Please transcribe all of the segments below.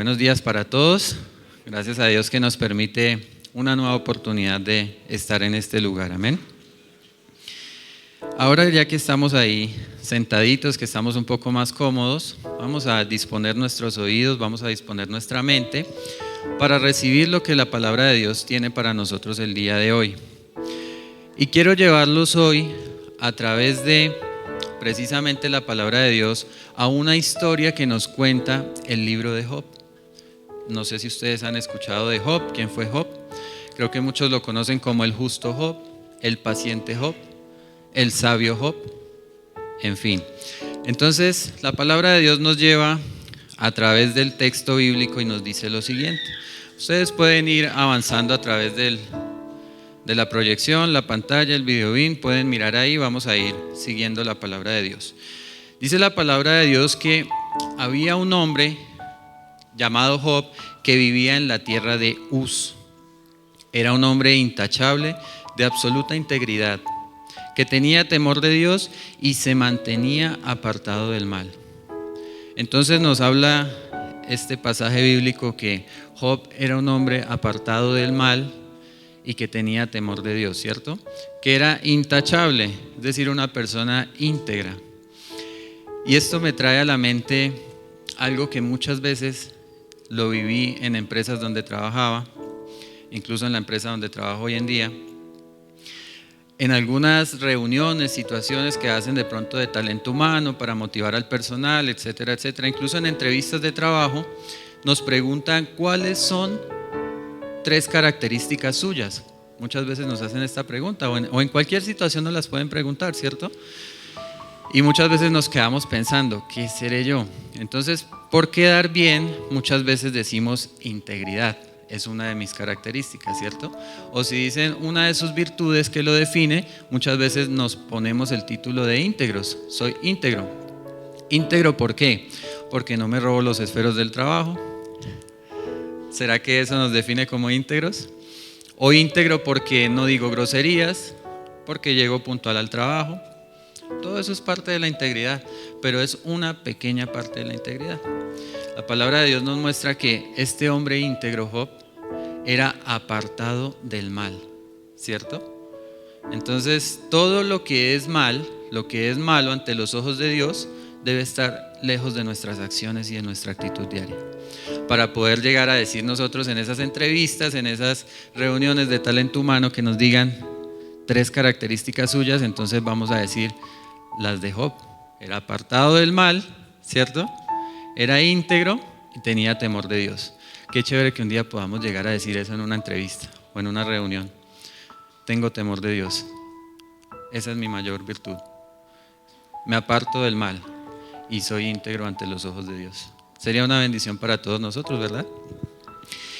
Buenos días para todos. Gracias a Dios que nos permite una nueva oportunidad de estar en este lugar. Amén. Ahora ya que estamos ahí sentaditos, que estamos un poco más cómodos, vamos a disponer nuestros oídos, vamos a disponer nuestra mente para recibir lo que la palabra de Dios tiene para nosotros el día de hoy. Y quiero llevarlos hoy a través de precisamente la palabra de Dios a una historia que nos cuenta el libro de Job. No sé si ustedes han escuchado de Job. ¿Quién fue Job? Creo que muchos lo conocen como el justo Job, el paciente Job, el sabio Job, en fin. Entonces la palabra de Dios nos lleva a través del texto bíblico y nos dice lo siguiente. Ustedes pueden ir avanzando a través de la proyección, la pantalla, el videobin, pueden mirar ahí, vamos a ir siguiendo la palabra de Dios. Dice la palabra de Dios que había un hombre llamado Job que vivía en la tierra de Uz. Era un hombre intachable, de absoluta integridad, que tenía temor de Dios y se mantenía apartado del mal. Entonces nos habla este pasaje bíblico que Job era un hombre apartado del mal y que tenía temor de Dios, ¿cierto? Que era intachable, es decir, una persona íntegra. Y esto me trae a la mente algo que muchas veces lo viví en empresas donde trabajaba, incluso en la empresa donde trabajo hoy en día. En algunas reuniones, situaciones que hacen de pronto de talento humano para motivar al personal, etcétera, etcétera. Incluso en entrevistas de trabajo nos preguntan cuáles son 3 características suyas. Muchas veces nos hacen esta pregunta o en cualquier situación nos las pueden preguntar, ¿cierto? Y muchas veces nos quedamos pensando, ¿qué seré yo? Entonces, por quedar bien, muchas veces decimos integridad. Es una de mis características, ¿cierto? O si dicen una de sus virtudes que lo define, muchas veces nos ponemos el título de íntegros. Soy íntegro. ¿Íntegro por qué? Porque no me robo los esferos del trabajo. ¿Será que eso nos define como íntegros? O íntegro porque no digo groserías, porque llego puntual al trabajo. Todo eso es parte de la integridad, pero es una pequeña parte de la integridad. La palabra de Dios nos muestra que este hombre íntegro, Job, era apartado del mal, ¿cierto? Entonces, todo lo que es mal, lo que es malo ante los ojos de Dios, debe estar lejos de nuestras acciones y de nuestra actitud diaria. Para poder llegar a decir nosotros en esas entrevistas, en esas reuniones de talento humano que nos digan 3 características suyas, entonces vamos a decir las de Job. Era apartado del mal, ¿cierto? Era íntegro y tenía temor de Dios. Qué chévere que un día podamos llegar a decir eso en una entrevista o en una reunión. Tengo temor de Dios. Esa es mi mayor virtud. Me aparto del mal y soy íntegro ante los ojos de Dios. Sería una bendición para todos nosotros, ¿verdad?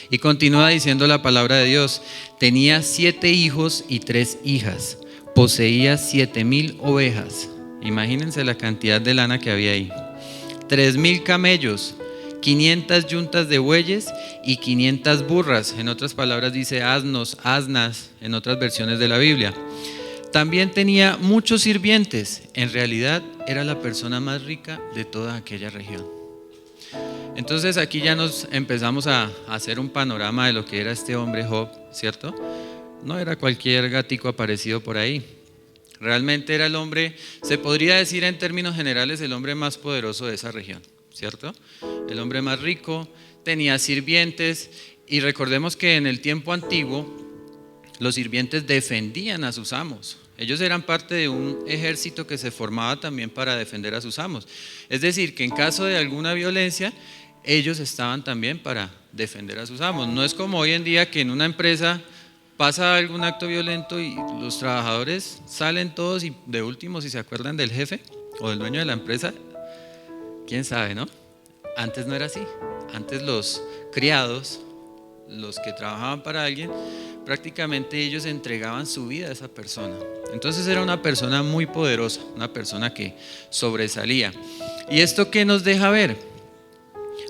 Y continúa diciendo la palabra de Dios. Tenía 7 hijos y 3 hijas. Poseía 7,000 ovejas. Imagínense la cantidad de lana que había ahí. 3,000 camellos, 500 yuntas de bueyes y 500 burras. En otras palabras dice asnos, asnas, en otras versiones de la Biblia. También tenía muchos sirvientes. En realidad era la persona más rica de toda aquella región. Entonces aquí ya nos empezamos a hacer un panorama de lo que era este hombre Job, ¿cierto? No era cualquier gatico aparecido por ahí. Realmente era el hombre, se podría decir en términos generales, el hombre más poderoso de esa región, ¿cierto? El hombre más rico, tenía sirvientes y recordemos que en el tiempo antiguo los sirvientes defendían a sus amos. Ellos eran parte de un ejército que se formaba también para defender a sus amos. Es decir, que en caso de alguna violencia, ellos estaban también para defender a sus amos. No es como hoy en día que en una empresa pasa algún acto violento y los trabajadores salen todos y de último, si se acuerdan del jefe o del dueño de la empresa, quién sabe, ¿no? Antes no era así. Antes los criados, los que trabajaban para alguien, prácticamente ellos entregaban su vida a esa persona. Entonces era una persona muy poderosa, una persona que sobresalía. ¿Y esto qué nos deja ver?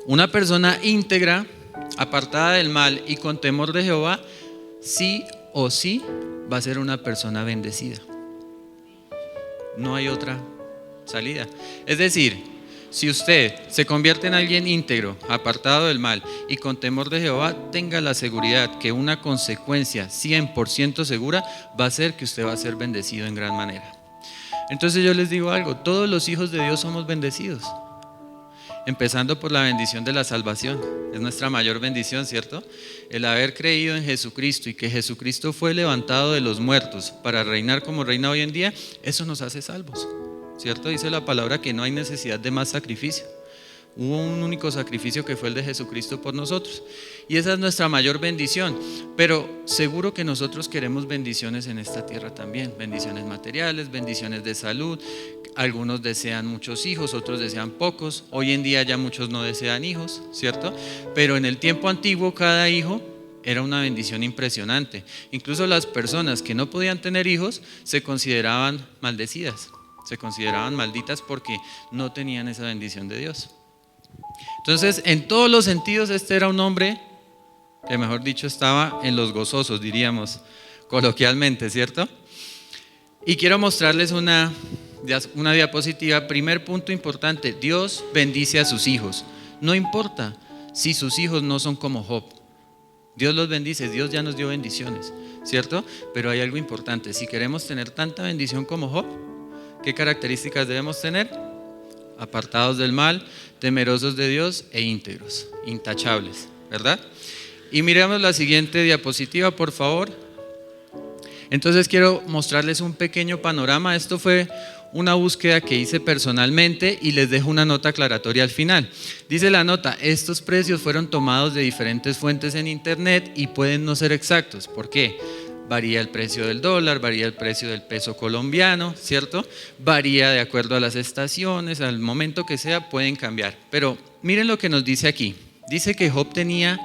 Una persona íntegra, apartada del mal y con temor de Jehová, sí o sí va a ser una persona bendecida. No hay otra salida. Es decir, Si usted se convierte en alguien íntegro, apartado del mal y con temor de Jehová, tenga la seguridad que una consecuencia 100% segura va a ser que usted va a ser bendecido en gran manera. Entonces yo les digo algo, todos los hijos de Dios somos bendecidos, empezando por la bendición de la salvación. Es nuestra mayor bendición, ¿cierto? El haber creído en Jesucristo y que Jesucristo fue levantado de los muertos para reinar como reina hoy en día, eso nos hace salvos, ¿cierto? Dice la palabra que no hay necesidad de más sacrificio. Hubo un único sacrificio que fue el de Jesucristo por nosotros. Y esa es nuestra mayor bendición. Pero seguro que nosotros queremos bendiciones en esta tierra también. Bendiciones materiales, bendiciones de salud. Algunos desean muchos hijos, otros desean pocos. Hoy en día ya muchos no desean hijos, ¿cierto? Pero en el tiempo antiguo cada hijo era una bendición impresionante. Incluso las personas que no podían tener hijos se consideraban maldecidas. Se consideraban malditas porque no tenían esa bendición de Dios. Entonces, en todos los sentidos, este era un hombre que, mejor dicho, estaba en los gozosos, diríamos coloquialmente, ¿cierto? Y quiero mostrarles una diapositiva. Primer punto importante: Dios bendice a sus hijos. No importa si sus hijos no son como Job. Dios los bendice, Dios ya nos dio bendiciones, ¿cierto? Pero hay algo importante: si queremos tener tanta bendición como Job, ¿qué características debemos tener? Apartados del mal, temerosos de Dios e íntegros, intachables, ¿verdad? Y miremos la siguiente diapositiva, por favor. Entonces quiero mostrarles un pequeño panorama. Esto fue una búsqueda que hice personalmente y les dejo una nota aclaratoria al final. Dice la nota: estos precios fueron tomados de diferentes fuentes en internet y pueden no ser exactos. ¿Por qué? Varía el precio del dólar, varía el precio del peso colombiano, ¿cierto? Varía de acuerdo a las estaciones, al momento que sea, pueden cambiar. Pero miren lo que nos dice aquí. Dice que Job tenía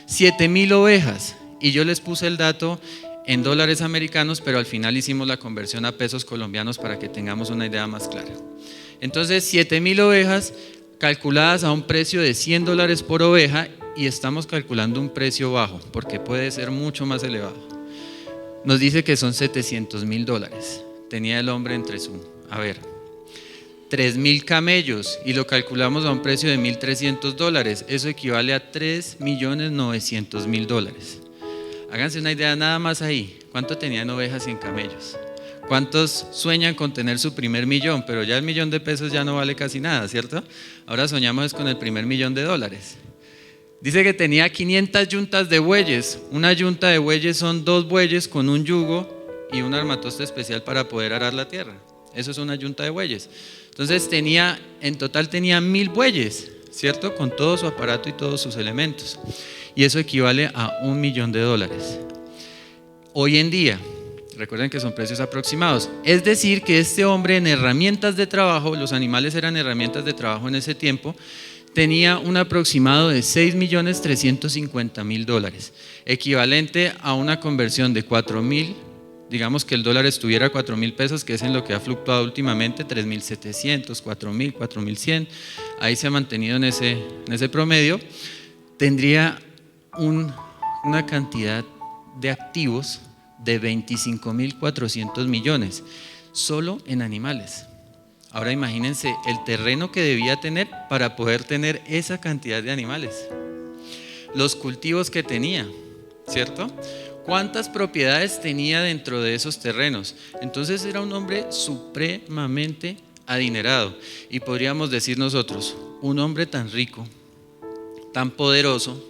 7,000 ovejas y yo les puse el dato en dólares americanos, pero al final hicimos la conversión a pesos colombianos para que tengamos una idea más clara. Entonces, 7,000 ovejas calculadas a un precio de $100 por oveja, y estamos calculando un precio bajo porque puede ser mucho más elevado. Nos dice que son $700,000. Tenía el hombre entre 3,000 camellos y lo calculamos a un precio de $1,300. Eso equivale a $3,900,000. Háganse una idea nada más ahí. ¿Cuánto tenían ovejas y en camellos? ¿Cuántos sueñan con tener su primer millón? Pero ya el $1,000,000 ya no vale casi nada, ¿cierto? Ahora soñamos con el primer $1,000,000. Dice que tenía 500 yuntas de bueyes. Una yunta de bueyes son 2 bueyes con un yugo y un armatoste especial para poder arar la tierra. Eso es una yunta de bueyes. Entonces en total tenía 1,000 bueyes, ¿cierto? Con todo su aparato y todos sus elementos. Y eso equivale a $1,000,000. Hoy en día, recuerden que son precios aproximados, es decir que este hombre en herramientas de trabajo, los animales eran herramientas de trabajo en ese tiempo, tenía un aproximado de $6,350,000, equivalente a una conversión de 4,000, digamos que el dólar estuviera a 4,000 pesos, que es en lo que ha fluctuado últimamente, 3,700, 4,000, 4,100, ahí se ha mantenido en ese promedio. Tendría una cantidad de activos de 25,400 millones, solo en animales. Ahora imagínense el terreno que debía tener para poder tener esa cantidad de animales. Los cultivos que tenía, ¿cierto? ¿Cuántas propiedades tenía dentro de esos terrenos? Entonces era un hombre supremamente adinerado. Y podríamos decir nosotros, un hombre tan rico, tan poderoso,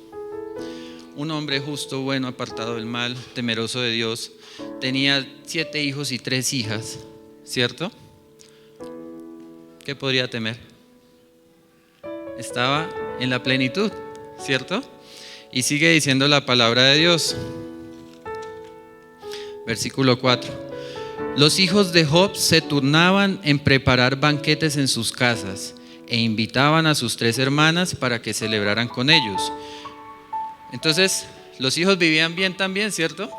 un hombre justo, bueno, apartado del mal, temeroso de Dios, tenía 7 hijos y 3 hijas, ¿cierto? ¿Qué podría temer? Estaba en la plenitud, ¿cierto? Y sigue diciendo la palabra de Dios. Versículo 4. Los hijos de Job se turnaban en preparar banquetes en sus casas e invitaban a sus 3 hermanas para que celebraran con ellos. Entonces, los hijos vivían bien también, ¿cierto?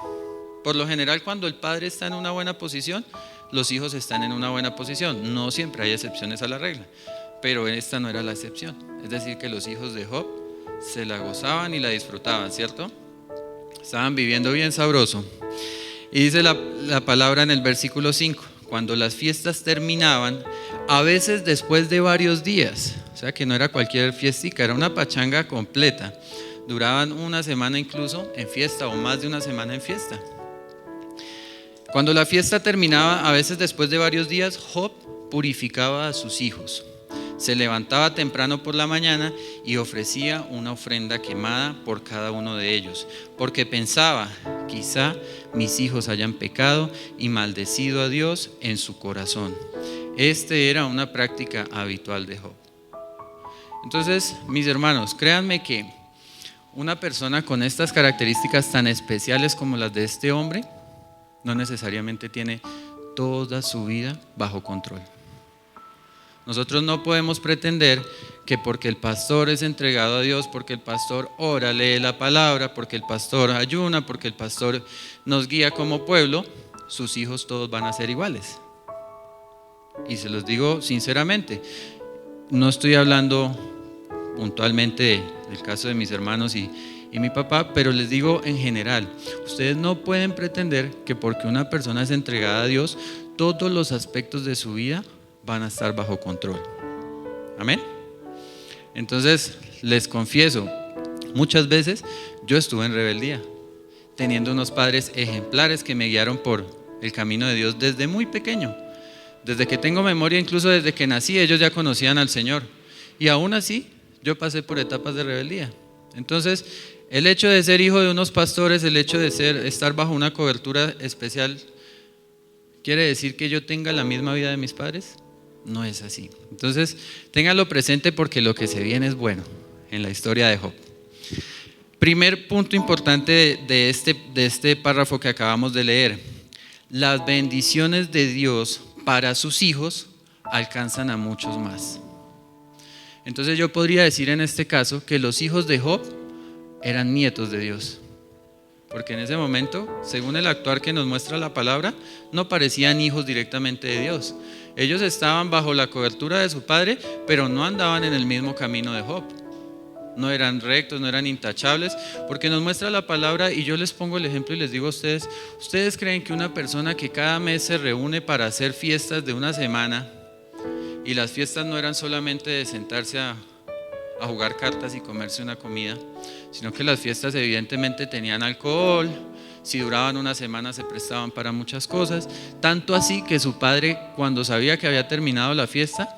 Por lo general, cuando el padre está en una buena posición, los hijos están en una buena posición. No siempre hay excepciones a la regla, pero esta no era la excepción. Es decir, que los hijos de Job se la gozaban y la disfrutaban, ¿cierto? Estaban viviendo bien sabroso. Y dice la palabra en el versículo 5: cuando las fiestas terminaban, a veces después de varios días, O sea que no era cualquier fiestica, era una pachanga completa. Duraban una semana incluso en fiesta o más de una semana en fiesta. Cuando la fiesta terminaba, a veces después de varios días, Job purificaba a sus hijos. Se levantaba temprano por la mañana y ofrecía una ofrenda quemada por cada uno de ellos, porque pensaba, quizá mis hijos hayan pecado y maldecido a Dios en su corazón. Este era una práctica habitual de Job. Entonces, mis hermanos, créanme que una persona con estas características tan especiales como las de este hombre, no necesariamente tiene toda su vida bajo control. Nosotros no podemos pretender que porque el pastor es entregado a Dios, porque el pastor ora, lee la palabra, porque el pastor ayuna, porque el pastor nos guía como pueblo, sus hijos todos van a ser iguales. Y se los digo sinceramente, no estoy hablando puntualmente del caso de mis hermanos y mi papá, pero les digo en general, ustedes no pueden pretender que porque una persona es entregada a Dios, todos los aspectos de su vida van a estar bajo control. Amén. Entonces, les confieso, muchas veces yo estuve en rebeldía, teniendo unos padres ejemplares que me guiaron por el camino de Dios desde muy pequeño. Desde que tengo memoria, incluso desde que nací, ellos ya conocían al Señor. Y aún así, yo pasé por etapas de rebeldía. Entonces, el hecho de ser hijo de unos pastores, el hecho de estar bajo una cobertura especial, ¿quiere decir que yo tenga la misma vida de mis padres? No es así. Entonces, ténganlo presente porque lo que se viene es bueno en la historia de Job. Primer punto importante de este párrafo que acabamos de leer: las bendiciones de Dios para sus hijos alcanzan a muchos más. Entonces yo podría decir en este caso que los hijos de Job eran nietos de Dios, porque en ese momento, según el actuar que nos muestra la palabra, no parecían hijos directamente de Dios. Ellos estaban bajo la cobertura de su padre, pero no andaban en el mismo camino de Job. No eran rectos, no eran intachables, porque nos muestra la palabra. Y yo les pongo el ejemplo y les digo a ustedes, ¿ustedes creen que una persona que cada mes se reúne para hacer fiestas de una semana, y las fiestas no eran solamente de sentarse a jugar cartas y comerse una comida, sino que las fiestas evidentemente tenían alcohol, si duraban una semana se prestaban para muchas cosas, tanto así que su padre, cuando sabía que había terminado la fiesta,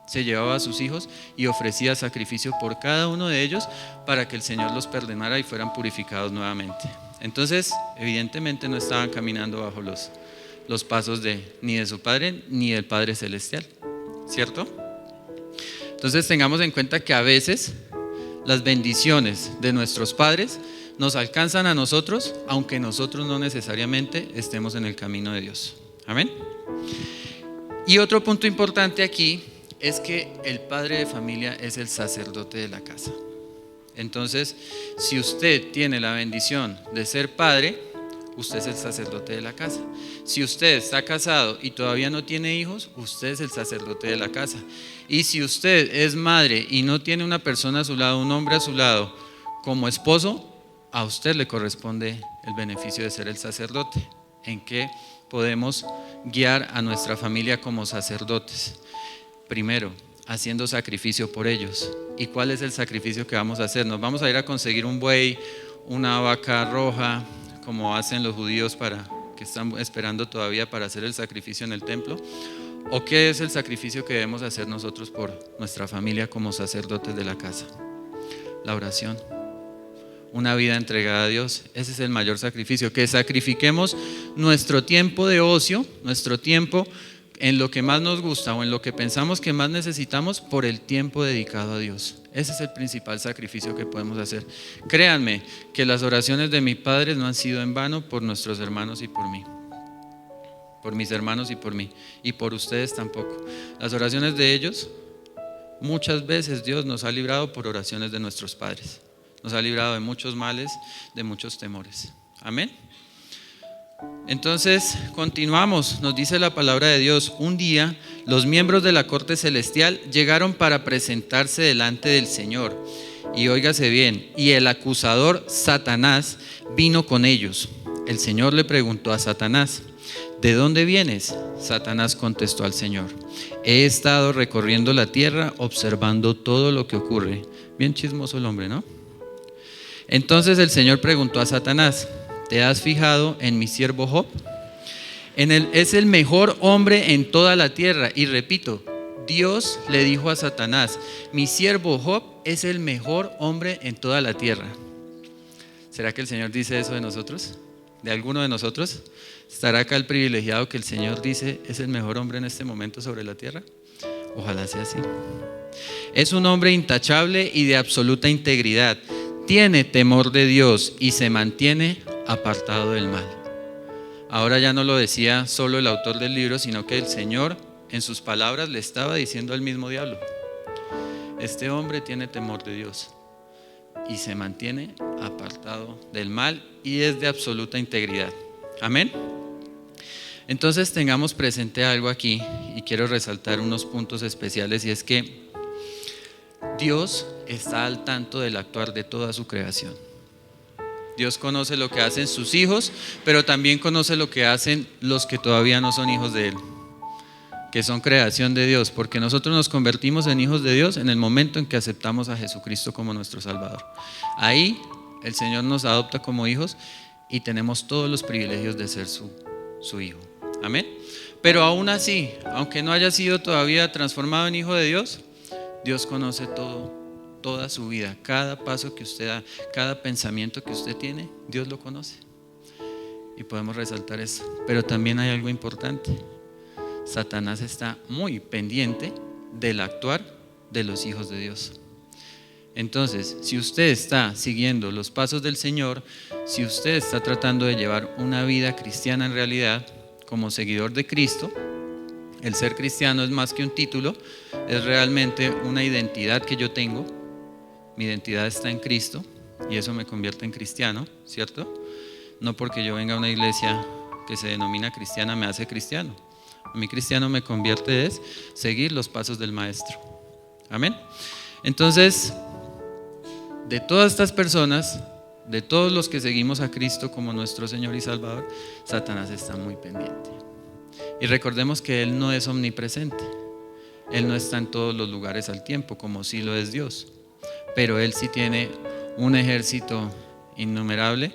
se llevaba a sus hijos y ofrecía sacrificio por cada uno de ellos para que el Señor los perdonara y fueran purificados nuevamente? Entonces, evidentemente no estaban caminando bajo los pasos ni de su padre ni del Padre Celestial, ¿cierto? Entonces tengamos en cuenta que a veces las bendiciones de nuestros padres nos alcanzan a nosotros, aunque nosotros no necesariamente estemos en el camino de Dios. Amén. Y otro punto importante aquí es que el padre de familia es el sacerdote de la casa. Entonces, si usted tiene la bendición de ser padre, usted es el sacerdote de la casa. Si usted está casado y todavía no tiene hijos, usted es el sacerdote de la casa. Y si usted es madre y no tiene una persona a su lado, un hombre a su lado como esposo, a usted le corresponde el beneficio de ser el sacerdote. ¿En qué podemos guiar a nuestra familia como sacerdotes? Primero, haciendo sacrificio por ellos. ¿Y cuál es el sacrificio que vamos a hacer? ¿Nos vamos a ir a conseguir un buey, una vaca roja, como hacen los judíos que están esperando todavía para hacer el sacrificio en el templo? ¿O qué es el sacrificio que debemos hacer nosotros por nuestra familia como sacerdotes de la casa? La oración, una vida entregada a Dios. Ese es el mayor sacrificio, que sacrifiquemos nuestro tiempo de ocio, nuestro tiempo en lo que más nos gusta o en lo que pensamos que más necesitamos, por el tiempo dedicado a Dios. Ese es el principal sacrificio que podemos hacer. Créanme que las oraciones de mis padres no han sido en vano por nuestros hermanos y por mí, por mis hermanos y por mí, y por ustedes tampoco. Las oraciones de ellos, muchas veces Dios nos ha librado por oraciones de nuestros padres. Nos ha librado de muchos males, de muchos temores. Amén. Entonces continuamos, nos dice la palabra de Dios: un día los miembros de la corte celestial llegaron para presentarse delante del Señor. Y óigase bien, y el acusador Satanás vino con ellos. El Señor le preguntó a Satanás: ¿de dónde vienes? Satanás contestó al Señor: He estado recorriendo la tierra observando todo lo que ocurre. Bien chismoso el hombre, ¿no? Entonces el Señor preguntó a Satanás: ¿te has fijado en mi siervo Job? Es el mejor hombre en toda la tierra. Y repito, Dios le dijo a Satanás: mi siervo Job es el mejor hombre en toda la tierra. ¿Será que el Señor dice eso de nosotros? ¿De alguno de nosotros? ¿Estará acá el privilegiado que el Señor dice es el mejor hombre en este momento sobre la tierra? Ojalá sea así. Es un hombre intachable y de absoluta integridad. Tiene temor de Dios y se mantiene apartado del mal. Ahora ya no lo decía solo el autor del libro, sino que el Señor en sus palabras le estaba diciendo al mismo diablo: este hombre tiene temor de Dios y se mantiene apartado del mal y es de absoluta integridad. Amén. Entonces tengamos presente algo aquí y quiero resaltar unos puntos especiales, y es que Dios está al tanto del actuar de toda su creación. Dios conoce lo que hacen sus hijos, pero también conoce lo que hacen los que todavía no son hijos de Él, que son creación de Dios, porque nosotros nos convertimos en hijos de Dios en el momento en que aceptamos a Jesucristo como nuestro Salvador. Ahí el Señor nos adopta como hijos y tenemos todos los privilegios de ser su hijo. Amén. Pero aún así, aunque no haya sido todavía transformado en hijo de Dios, Dios conoce todo, toda su vida, cada paso que usted da, cada pensamiento que usted tiene, Dios lo conoce. Y podemos resaltar eso. Pero también hay algo importante: Satanás está muy pendiente del actuar de los hijos de Dios. Entonces, si usted está siguiendo los pasos del Señor, si usted está tratando de llevar una vida cristiana en realidad, como seguidor de Cristo, el ser cristiano es más que un título, es realmente una identidad que yo tengo. Mi identidad está en Cristo y eso me convierte en cristiano, ¿cierto? No porque yo venga a una iglesia que se denomina cristiana me hace cristiano. A mí cristiano me convierte es seguir los pasos del Maestro. Amén. Entonces, de todas estas personas, de todos los que seguimos a Cristo como nuestro Señor y Salvador, Satanás está muy pendiente. Y recordemos que Él no es omnipresente. Él no está en todos los lugares al tiempo, como sí lo es Dios. Pero Él sí tiene un ejército innumerable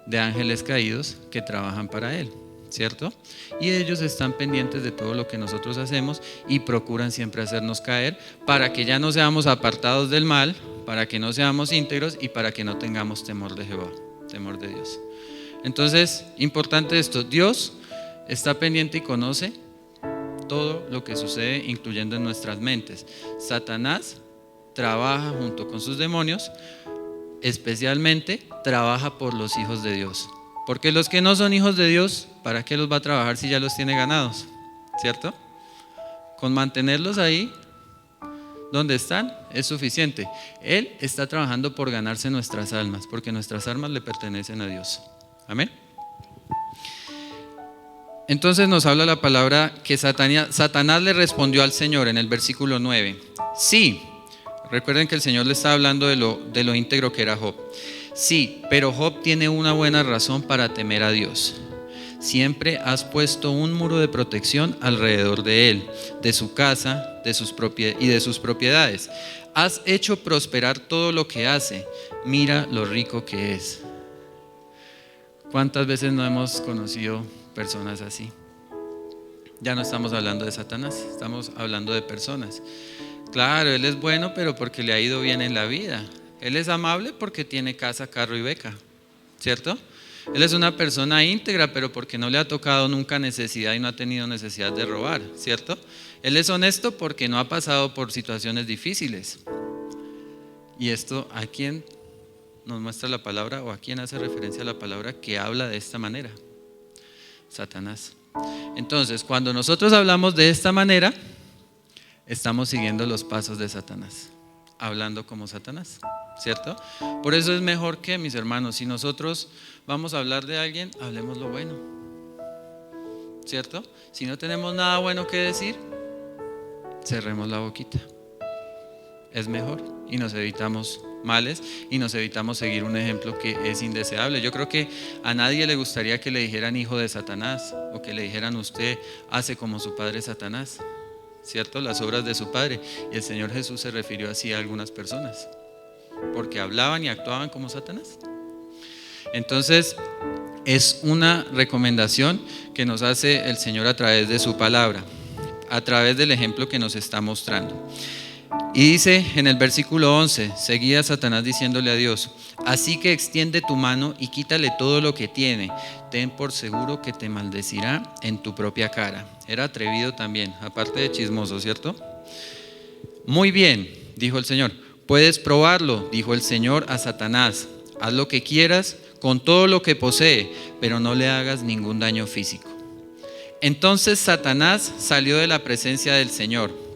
de ángeles caídos que trabajan para Él, ¿cierto? Y ellos están pendientes de todo lo que nosotros hacemos y procuran siempre hacernos caer para que ya no seamos apartados del mal, para que no seamos íntegros y para que no tengamos temor de Jehová, temor de Dios. Entonces, importante esto: Dios está pendiente y conoce todo lo que sucede, incluyendo en nuestras mentes. Satanás trabaja junto con sus demonios, especialmente trabaja por los hijos de Dios. Porque los que no son hijos de Dios, ¿para qué los va a trabajar si ya los tiene ganados? ¿Cierto? Con mantenerlos ahí donde están es suficiente. Él está trabajando por ganarse nuestras almas, porque nuestras almas le pertenecen a Dios. Amén. Entonces nos habla la palabra que Satanás le respondió al Señor en el versículo 9. Sí, recuerden que el Señor le está hablando de lo íntegro que era Job. Sí, pero Job tiene una buena razón para temer a Dios. Siempre has puesto un muro de protección alrededor de él, de su casa y de sus propiedades. Has hecho prosperar todo lo que hace. Mira lo rico que es. ¿Cuántas veces no hemos conocido personas así? Ya no estamos hablando de Satanás, estamos hablando de personas. Claro, él es bueno, pero porque le ha ido bien en la vida. Él es amable porque tiene casa, carro y beca, ¿cierto? Él es una persona íntegra, pero porque no le ha tocado nunca necesidad y no ha tenido necesidad de robar, ¿cierto? Él es honesto porque no ha pasado por situaciones difíciles. Y esto, ¿a quién nos muestra la palabra o a quién hace referencia a la palabra que habla de esta manera? Satanás. Entonces, cuando nosotros hablamos de esta manera, estamos siguiendo los pasos de Satanás, hablando como Satanás, ¿cierto? Por eso es mejor que, mis hermanos, si nosotros vamos a hablar de alguien, hablemos lo bueno, ¿cierto? Si no tenemos nada bueno que decir, cerremos la boquita. Es mejor y nos evitamos males y nos evitamos seguir un ejemplo que es indeseable. Yo creo que a nadie le gustaría que le dijeran hijo de Satanás o que le dijeran usted hace como su padre Satanás, ¿cierto? Las obras de su Padre. Y el Señor Jesús se refirió así a algunas personas, porque hablaban y actuaban como Satanás. Entonces, es una recomendación que nos hace el Señor a través de su palabra, a través del ejemplo que nos está mostrando. Y dice en el versículo 11, seguía Satanás diciéndole a Dios: así que extiende tu mano y quítale todo lo que tiene. Ten por seguro que te maldecirá en tu propia cara. Era atrevido también, aparte de chismoso, ¿cierto? Muy bien, dijo el Señor. Puedes probarlo, dijo el Señor a Satanás. Haz lo que quieras con todo lo que posee, pero no le hagas ningún daño físico. Entonces Satanás salió de la presencia del Señor.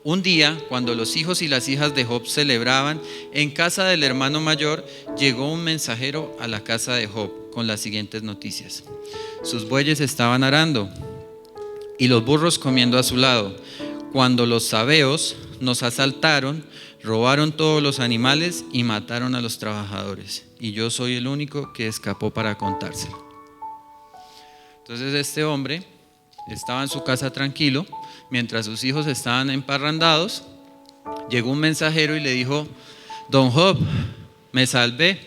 Un día, cuando los hijos y las hijas de Job celebraban en casa del hermano mayor, llegó un mensajero a la casa de Job con las siguientes noticias. Sus bueyes estaban arando y los burros comiendo a su lado, cuando los sabeos nos asaltaron, robaron todos los animales y mataron a los trabajadores. Y yo soy el único que escapó para contárselo. Entonces este hombre estaba en su casa tranquilo, mientras sus hijos estaban emparrandados. Llegó un mensajero y le dijo: don Job, me salvé,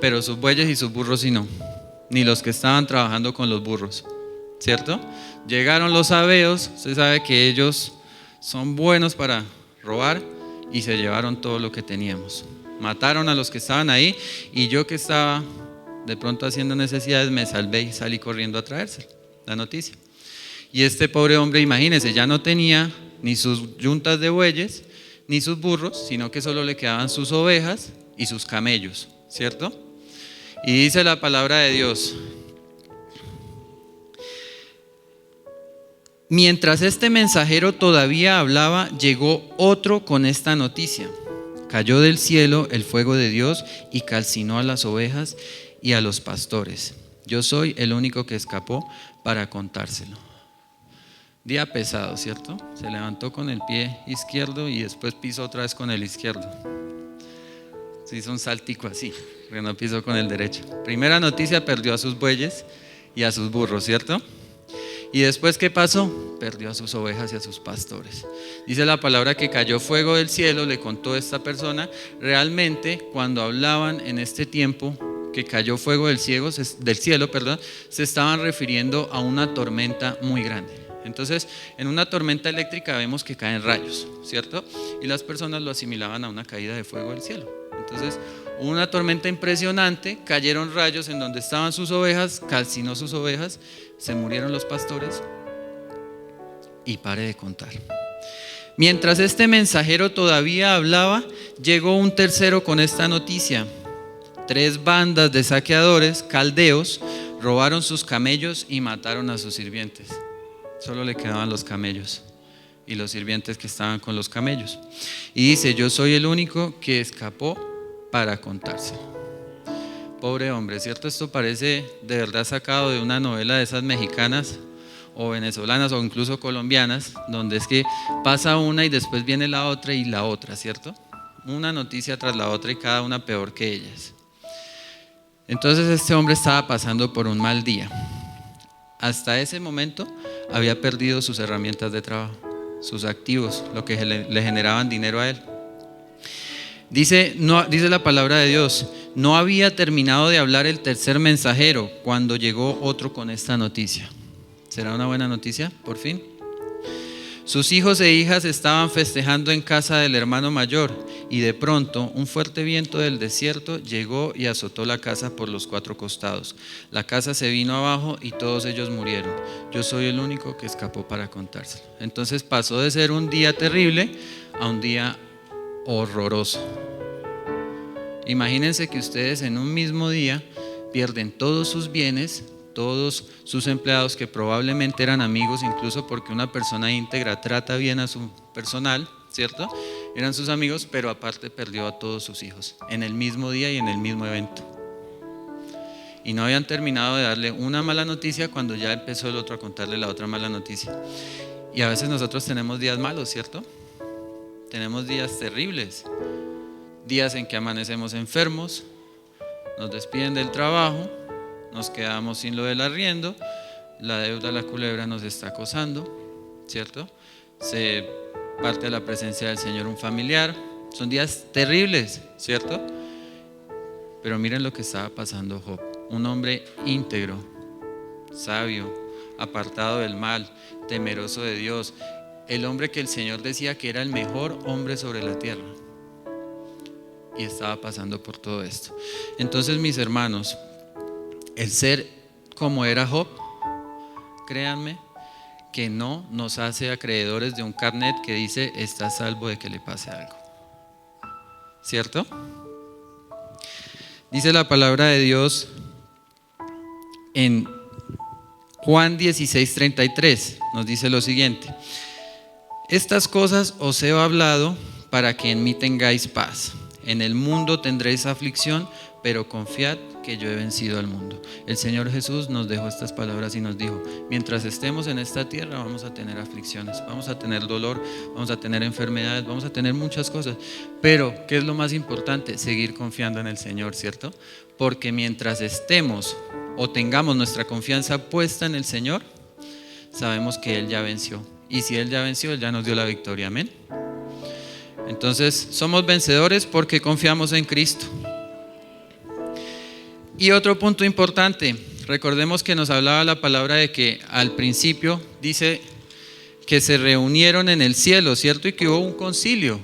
pero sus bueyes y sus burros sí no, ni los que estaban trabajando con los burros, ¿cierto? Llegaron los sabeos, usted sabe que ellos son buenos para robar, y se llevaron todo lo que teníamos. Mataron a los que estaban ahí, y yo, que estaba de pronto haciendo necesidades, me salvé y salí corriendo a traerse la noticia. Y este pobre hombre, imagínense, ya no tenía ni sus yuntas de bueyes ni sus burros, sino que solo le quedaban sus ovejas y sus camellos, ¿cierto? Y dice la palabra de Dios: mientras este mensajero todavía hablaba, llegó otro con esta noticia. Cayó del cielo el fuego de Dios y calcinó a las ovejas y a los pastores. Yo soy el único que escapó para contárselo. Día pesado, ¿cierto? Se levantó con el pie izquierdo y después pisó otra vez con el izquierdo. Se hizo un saltico así, pero no pisó con el derecho. Primera noticia: perdió a sus bueyes y a sus burros, ¿cierto? Y después, ¿qué pasó? Perdió a sus ovejas y a sus pastores. Dice la palabra que cayó fuego del cielo, le contó esta persona. Realmente, cuando hablaban en este tiempo que cayó fuego del cielo, se estaban refiriendo a una tormenta muy grande. Entonces, en una tormenta eléctrica vemos que caen rayos, ¿cierto? Y las personas lo asimilaban a una caída de fuego del cielo. Entonces, hubo una tormenta impresionante, cayeron rayos en donde estaban sus ovejas, calcinó sus ovejas, se murieron los pastores, y pare de contar. Mientras este mensajero todavía hablaba, llegó un tercero con esta noticia. 3 bandas de saqueadores caldeos robaron sus camellos y mataron a sus sirvientes. Solo le quedaban los camellos y los sirvientes que estaban con los camellos. Y dice: yo soy el único que escapó para contárselo. Pobre hombre, ¿cierto? Esto parece de verdad sacado de una novela de esas mexicanas o venezolanas o incluso colombianas, donde es que pasa una y después viene la otra y la otra, ¿cierto? Una noticia tras la otra y cada una peor que ellas. Entonces este hombre estaba pasando por un mal día. Hasta ese momento había perdido sus herramientas de trabajo, sus activos, lo que le generaban dinero a él. Dice la palabra de Dios: no había terminado de hablar el tercer mensajero cuando llegó otro con esta noticia. ¿Será una buena noticia, por fin? Sus hijos e hijas estaban festejando en casa del hermano mayor, y de pronto un fuerte viento del desierto llegó y azotó la casa por los 4 costados. La casa se vino abajo y todos ellos murieron. Yo soy el único que escapó para contárselo. Entonces pasó de ser un día terrible a un día horroroso. Imagínense que ustedes en un mismo día pierden todos sus bienes, todos sus empleados, que probablemente eran amigos, incluso porque una persona íntegra trata bien a su personal, ¿cierto? Eran sus amigos, pero aparte perdió a todos sus hijos en el mismo día y en el mismo evento. Y no habían terminado de darle una mala noticia cuando ya empezó el otro a contarle la otra mala noticia. Y a veces nosotros tenemos días malos, ¿cierto? Tenemos días terribles, días en que amanecemos enfermos, nos despiden del trabajo, nos quedamos sin lo del arriendo, la deuda, la culebra nos está acosando, ¿cierto? Se parte de la presencia del Señor un familiar. Son días terribles, ¿cierto? Pero miren lo que estaba pasando Job. Un hombre íntegro, sabio, apartado del mal, temeroso de Dios. El hombre que el Señor decía que era el mejor hombre sobre la tierra. Y estaba pasando por todo esto. Entonces, mis hermanos, el ser como era Job, créanme que no nos hace acreedores de un carnet que dice está a salvo de que le pase algo. ¿Cierto? Dice la palabra de Dios en Juan 16:33, nos dice lo siguiente: estas cosas os he hablado para que en mí tengáis paz. En el mundo tendréis aflicción, pero confiad que yo he vencido al mundo. El Señor Jesús nos dejó estas palabras y nos dijo: mientras estemos en esta tierra vamos a tener aflicciones, vamos a tener dolor, vamos a tener enfermedades, vamos a tener muchas cosas. Pero, ¿qué es lo más importante? Seguir confiando en el Señor, ¿cierto? Porque mientras estemos o tengamos nuestra confianza puesta en el Señor, sabemos que Él ya venció. Y si Él ya venció, Él ya nos dio la victoria. Amén. Entonces, somos vencedores porque confiamos en Cristo. Y otro punto importante, recordemos que nos hablaba la palabra de que al principio dice que se reunieron en el cielo, ¿cierto? Y que hubo un concilio.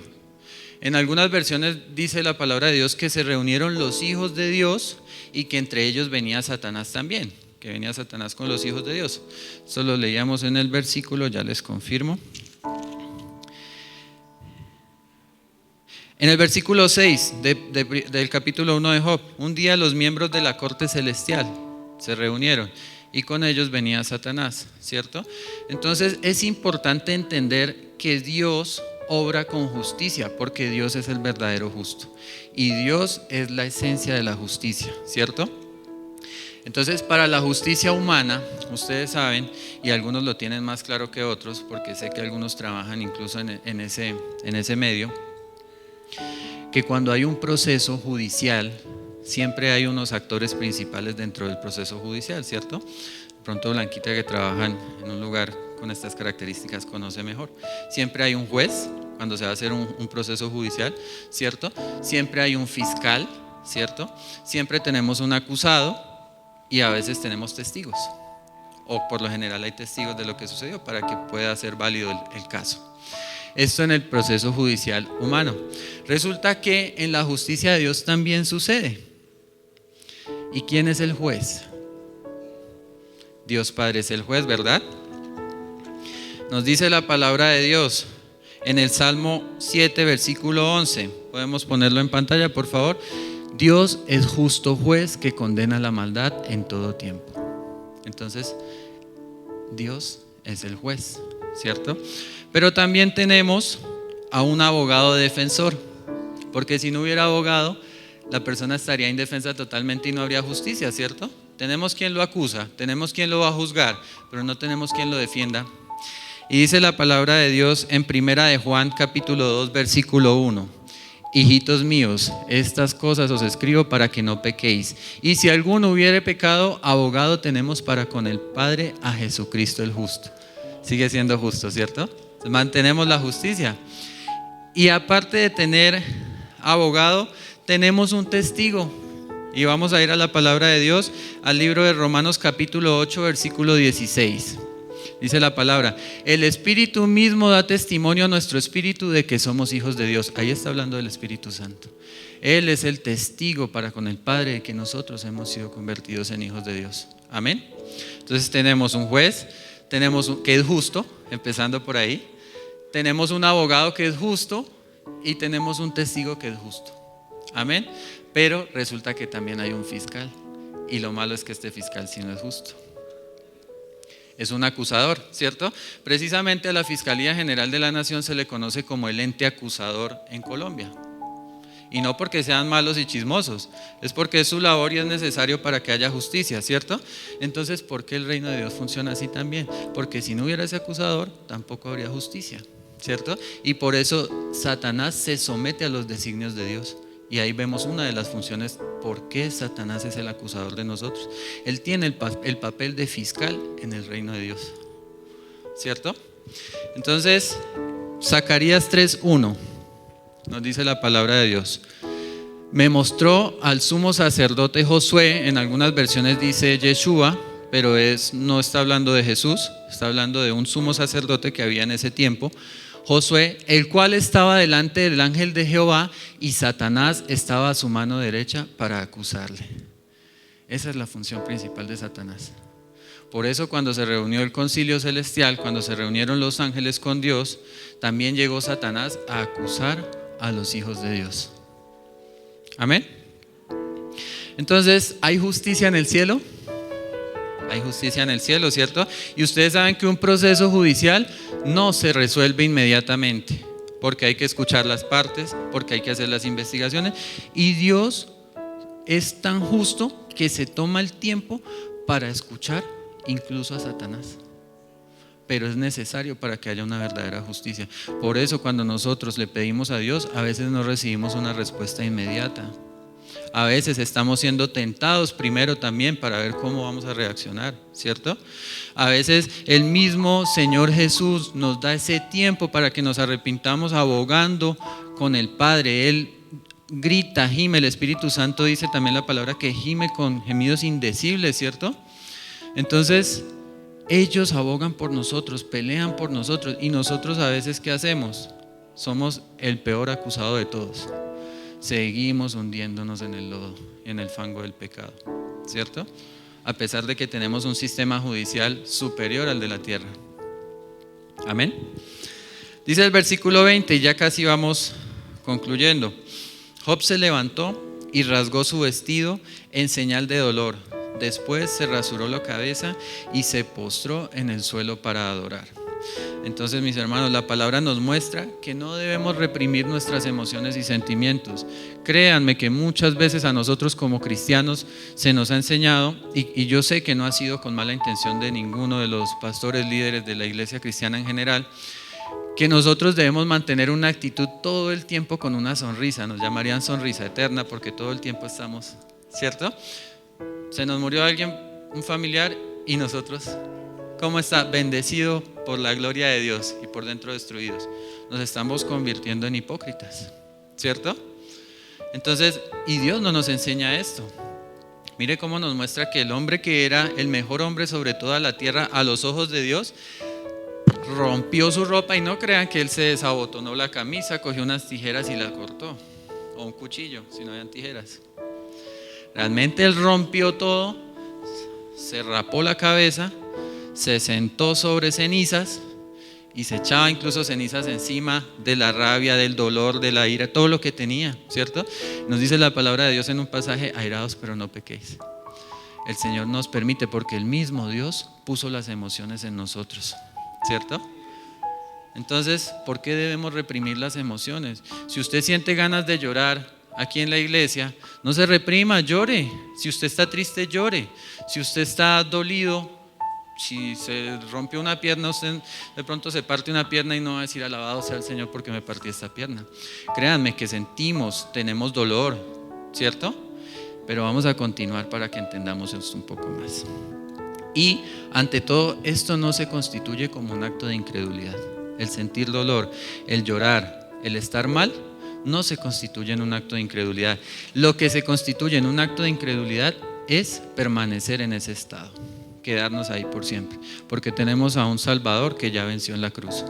En algunas versiones dice la palabra de Dios que se reunieron los hijos de Dios y que entre ellos venía Satanás también, que venía Satanás con los hijos de Dios. Eso lo leíamos en el versículo, ya les confirmo. En el versículo 6 del capítulo 1 de Job, un día los miembros de la corte celestial se reunieron y con ellos venía Satanás, ¿cierto? Entonces es importante entender que Dios obra con justicia, porque Dios es el verdadero justo y Dios es la esencia de la justicia, ¿cierto? Entonces, para la justicia humana, ustedes saben, y algunos lo tienen más claro que otros, porque sé que algunos trabajan incluso en ese medio, que cuando hay un proceso judicial, siempre hay unos actores principales dentro del proceso judicial, ¿cierto? De pronto Blanquita, que trabaja en un lugar con estas características, conoce mejor. Siempre hay un juez cuando se va a hacer un proceso judicial, ¿cierto? Siempre hay un fiscal, ¿cierto? Siempre tenemos un acusado y a veces tenemos testigos, o por lo general hay testigos de lo que sucedió para que pueda ser válido el caso. Esto en el proceso judicial humano. Resulta que en la justicia de Dios también sucede. ¿Y quién es el juez? Dios Padre es el juez, ¿verdad? Nos dice la palabra de Dios en el Salmo 7, versículo 11. Podemos ponerlo en pantalla, por favor. Dios es justo juez que condena la maldad en todo tiempo. Entonces, Dios es el juez, ¿cierto? Pero también tenemos a un abogado defensor, porque si no hubiera abogado, la persona estaría indefensa totalmente y no habría justicia, ¿cierto? Tenemos quien lo acusa, tenemos quien lo va a juzgar, pero no tenemos quien lo defienda. Y dice la palabra de Dios en Primera de Juan capítulo 2 versículo 1: hijitos míos, estas cosas os escribo para que no pequéis. Y si alguno hubiere pecado, abogado tenemos para con el Padre, a Jesucristo el justo. Sigue siendo justo, ¿cierto? Mantenemos la justicia. Y aparte de tener abogado, tenemos un testigo. Y vamos a ir a la palabra de Dios, al libro de Romanos capítulo 8 versículo 16. Dice la palabra: el Espíritu mismo da testimonio a nuestro espíritu de que somos hijos de Dios. Ahí está hablando del Espíritu Santo. Él es el testigo para con el Padre de que nosotros hemos sido convertidos en hijos de Dios. Amén. Entonces tenemos un juez, tenemos que es justo, empezando por ahí. Tenemos un abogado que es justo y tenemos un testigo que es justo. Amén. Pero resulta que también hay un fiscal, y lo malo es que este fiscal sí no es justo. Es un acusador, ¿cierto? Precisamente a la Fiscalía General de la Nación se le conoce como el ente acusador en Colombia. Y no porque sean malos y chismosos, es porque es su labor y es necesario para que haya justicia, ¿cierto? Entonces, ¿por qué el reino de Dios funciona así también? Porque si no hubiera ese acusador, tampoco habría justicia, ¿cierto? Y por eso Satanás se somete a los designios de Dios. Y ahí vemos una de las funciones por qué Satanás es el acusador de nosotros. Él tiene el papel de fiscal en el reino de Dios, ¿cierto? Entonces, Zacarías 3:1 nos dice la palabra de Dios. Me mostró al sumo sacerdote Josué, en algunas versiones dice Yeshua, pero no está hablando de Jesús, está hablando de un sumo sacerdote que había en ese tiempo, Josué, el cual estaba delante del ángel de Jehová y Satanás estaba a su mano derecha para acusarle. Esa es la función principal de Satanás. Por eso cuando se reunió el concilio celestial, cuando se reunieron los ángeles con Dios, también llegó Satanás a acusar a los hijos de Dios. Amén. Entonces, ¿hay justicia en el cielo? Hay justicia en el cielo, ¿cierto? Y ustedes saben que un proceso judicial no se resuelve inmediatamente, porque hay que escuchar las partes, porque hay que hacer las investigaciones, y Dios es tan justo que se toma el tiempo para escuchar incluso a Satanás. Pero es necesario para que haya una verdadera justicia. Por eso cuando nosotros le pedimos a Dios, a veces no recibimos una respuesta inmediata. A veces estamos siendo tentados primero también para ver cómo vamos a reaccionar, ¿cierto? A veces el mismo Señor Jesús nos da ese tiempo para que nos arrepintamos abogando con el Padre. Él grita, gime, el Espíritu Santo dice también la palabra que gime con gemidos indecibles, ¿cierto? Entonces ellos abogan por nosotros, pelean por nosotros, y nosotros a veces ¿qué hacemos? Somos el peor acusado de todos. Seguimos hundiéndonos en el lodo y en el fango del pecado, ¿cierto? A pesar de que tenemos un sistema judicial superior al de la tierra. Amén. Dice el versículo 20, y ya casi vamos concluyendo. Job se levantó y rasgó su vestido en señal de dolor. Después se rasuró la cabeza y se postró en el suelo para adorar. Entonces, mis hermanos, la palabra nos muestra que no debemos reprimir nuestras emociones y sentimientos. Créanme que muchas veces a nosotros como cristianos se nos ha enseñado, y yo sé que no ha sido con mala intención de ninguno de los pastores líderes de la iglesia cristiana en general, que nosotros debemos mantener una actitud todo el tiempo con una sonrisa. Nos llamarían sonrisa eterna porque todo el tiempo estamos, ¿cierto? Se nos murió alguien, un familiar, y nosotros, ¿cómo está? Bendecido por la gloria de Dios y por dentro destruidos. Nos estamos convirtiendo en hipócritas, ¿cierto? Entonces, y Dios no nos enseña esto. Mire cómo nos muestra que el hombre que era el mejor hombre sobre toda la tierra a los ojos de Dios, rompió su ropa, y no crean que él se desabotonó la camisa, cogió unas tijeras y las cortó, o un cuchillo, si no habían tijeras. Realmente él rompió todo, se rapó la cabeza, se sentó sobre cenizas y se echaba incluso cenizas encima de la rabia, del dolor, de la ira, todo lo que tenía, ¿cierto? Nos dice la palabra de Dios en un pasaje: airaos pero no pequéis. El Señor nos permite porque el mismo Dios puso las emociones en nosotros, ¿cierto? Entonces, ¿por qué debemos reprimir las emociones? Si usted siente ganas de llorar aquí en la iglesia, no se reprima, llore. Si usted está triste, llore. Si usted está dolido, si se rompió una pierna, usted de pronto se parte una pierna y no va a decir: alabado sea el Señor porque me partí esta pierna. Créanme que sentimos, tenemos dolor, ¿cierto? Pero vamos a continuar para que entendamos esto un poco más. Y ante todo, esto no se constituye como un acto de incredulidad. El sentir dolor, el llorar, el estar mal, no se constituye en un acto de incredulidad. Lo que se constituye en un acto de incredulidad es permanecer en ese estado, quedarnos ahí por siempre, porque tenemos a un Salvador que ya venció en la cruz.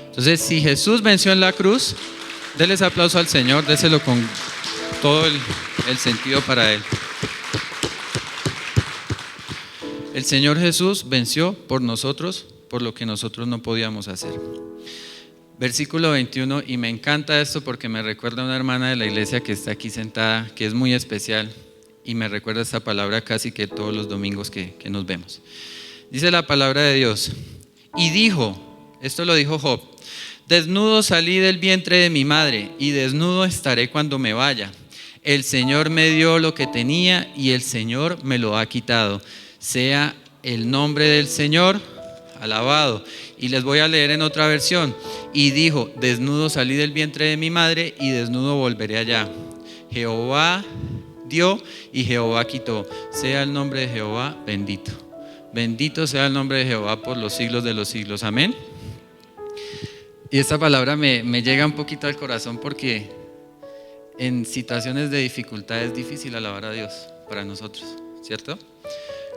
Entonces, si Jesús venció en la cruz, déles aplauso al Señor, déselo con todo el sentido para Él. El Señor Jesús venció por nosotros, por lo que nosotros no podíamos hacer. Versículo 21, y me encanta esto porque me recuerda a una hermana de la iglesia que está aquí sentada, que es muy especial, y me recuerda esta palabra casi que todos los domingos que nos vemos. Dice la palabra de Dios: y dijo, esto lo dijo Job: desnudo salí del vientre de mi madre, y desnudo estaré cuando me vaya. El Señor me dio lo que tenía, y el Señor me lo ha quitado. Sea el nombre del Señor alabado. Y les voy a leer en otra versión: y dijo, desnudo salí del vientre de mi madre, y desnudo volveré allá. Jehová dio y Jehová quitó. Sea el nombre de Jehová bendito. Bendito sea el nombre de Jehová por los siglos de los siglos. Amén. Y esta palabra me llega un poquito al corazón porque en situaciones de dificultad es difícil alabar a Dios para nosotros, ¿cierto?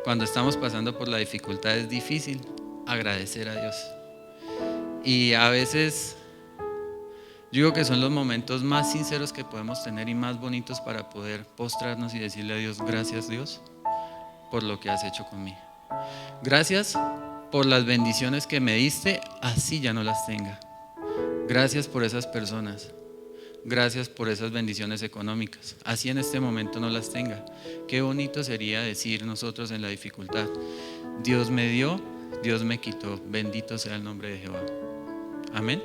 Cuando estamos pasando por la dificultad es difícil agradecer a Dios. Y a veces yo digo que son los momentos más sinceros que podemos tener y más bonitos para poder postrarnos y decirle a Dios: gracias, Dios, por lo que has hecho conmigo. Gracias por las bendiciones que me diste, así ya no las tenga. Gracias por esas personas. Gracias por esas bendiciones económicas, así en este momento no las tenga. Qué bonito sería decir nosotros en la dificultad: Dios me dio, Dios me quitó, bendito sea el nombre de Jehová. Amén.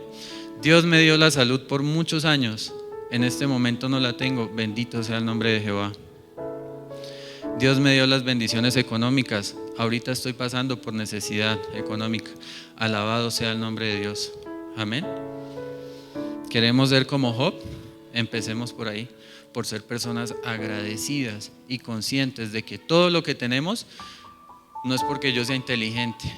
Dios me dio la salud por muchos años, en este momento no la tengo, bendito sea el nombre de Jehová. Dios me dio las bendiciones económicas, ahorita estoy pasando por necesidad económica, alabado sea el nombre de Dios. Amén. ¿Queremos ser como Job? Empecemos por ahí, por ser personas agradecidas y conscientes de que todo lo que tenemos no es porque yo sea inteligente,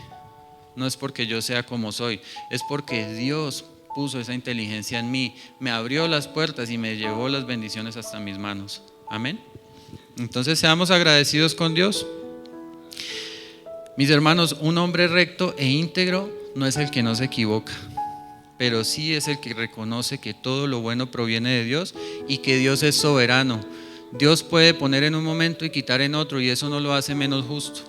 no es porque yo sea como soy, es porque Dios puso esa inteligencia en mí, me abrió las puertas y me llevó las bendiciones hasta mis manos. Amén. Entonces seamos agradecidos con Dios. Mis hermanos, un hombre recto e íntegro no es el que no se equivoca, pero sí es el que reconoce que todo lo bueno proviene de Dios y que Dios es soberano. Dios puede poner en un momento y quitar en otro, y eso no lo hace menos justo.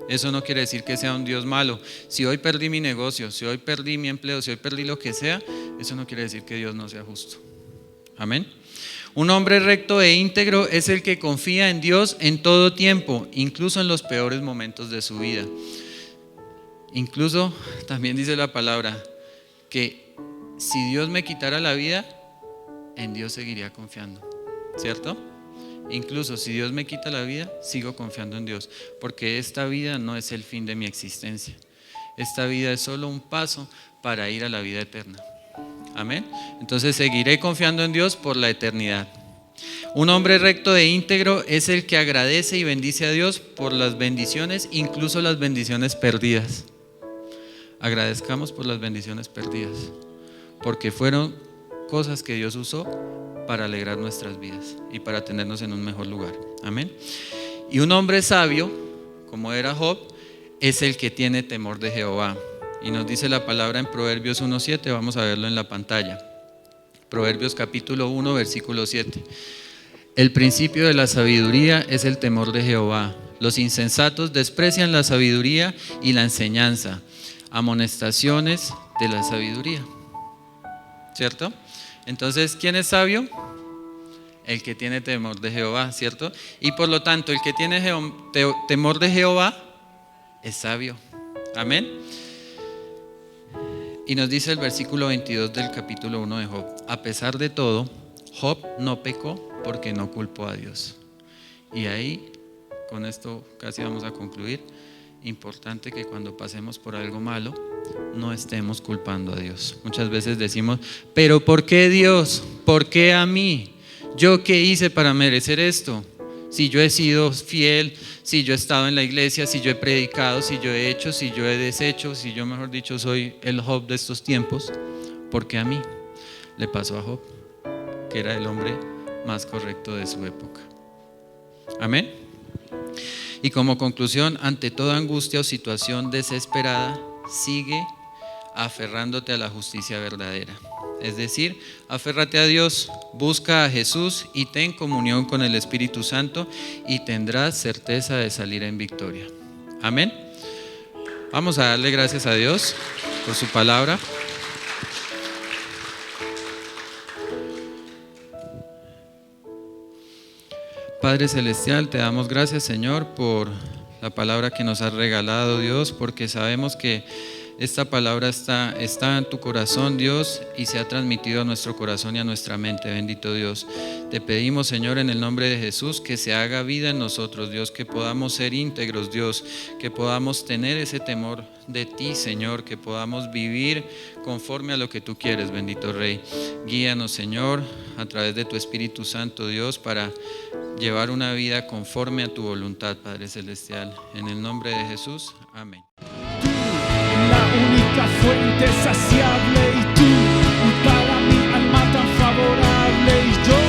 Eso no quiere decir que sea un Dios malo. Si hoy perdí mi negocio, si hoy perdí mi empleo, si hoy perdí lo que sea, eso no quiere decir que Dios no sea justo. Amén. Un hombre recto e íntegro es el que confía en Dios en todo tiempo, incluso en los peores momentos de su vida. Incluso también dice la palabra que si Dios me quitara la vida, en Dios seguiría confiando, ¿cierto? Incluso si Dios me quita la vida, sigo confiando en Dios, porque esta vida no es el fin de mi existencia. Esta vida es solo un paso para ir a la vida eterna. Amén. Entonces seguiré confiando en Dios por la eternidad. Un hombre recto e íntegro es el que agradece y bendice a Dios por las bendiciones, incluso las bendiciones perdidas. Agradezcamos por las bendiciones perdidas, porque fueron cosas que Dios usó para alegrar nuestras vidas y para tenernos en un mejor lugar. Amén. Y un hombre sabio, como era Job, es el que tiene temor de Jehová. Y nos dice la palabra en Proverbios 1:7, vamos a verlo en la pantalla. Proverbios capítulo 1, versículo 7. El principio de la sabiduría es el temor de Jehová. Los insensatos desprecian la sabiduría y la enseñanza. Amonestaciones de la sabiduría. ¿Cierto? Entonces, ¿quién es sabio? El que tiene temor de Jehová, ¿cierto? Y por lo tanto, el que tiene temor de Jehová es sabio. Amén. Y nos dice el versículo 22 del capítulo 1 de Job: a pesar de todo, Job no pecó porque no culpó a Dios. Y ahí, con esto casi vamos a concluir. Importante que cuando pasemos por algo malo no estemos culpando a Dios. Muchas veces decimos: pero ¿por qué Dios? ¿Por qué a mí? ¿Yo qué hice para merecer esto? Si yo he sido fiel, si yo he estado en la iglesia, si yo he predicado, si yo he hecho, si yo he deshecho, si yo, mejor dicho, soy el Job de estos tiempos, ¿por qué a mí? Le pasó a Job, que era el hombre más correcto de su época. Amén. Y como conclusión, ante toda angustia o situación desesperada, sigue aferrándote a la justicia verdadera. Es decir, aférrate a Dios, busca a Jesús y ten comunión con el Espíritu Santo y tendrás certeza de salir en victoria. Amén. Vamos a darle gracias a Dios por su palabra. Padre Celestial, te damos gracias, Señor, por la palabra que nos has regalado, Dios, porque sabemos que esta palabra está en tu corazón, Dios, y se ha transmitido a nuestro corazón y a nuestra mente. Bendito Dios. Te pedimos, Señor, en el nombre de Jesús, que se haga vida en nosotros, Dios, que podamos ser íntegros, Dios, que podamos tener ese temor de ti, Señor, que podamos vivir conforme a lo que tú quieres, bendito Rey. Guíanos, Señor, a través de tu Espíritu Santo, Dios, para llevar una vida conforme a tu voluntad, Padre Celestial. En el nombre de Jesús, amén. La única única fuente saciable, y tú para mi alma tan favorable. Y yo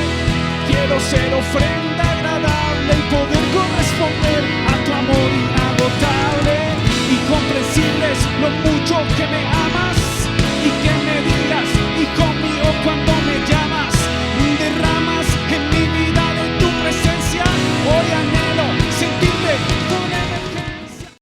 quiero ser ofrenda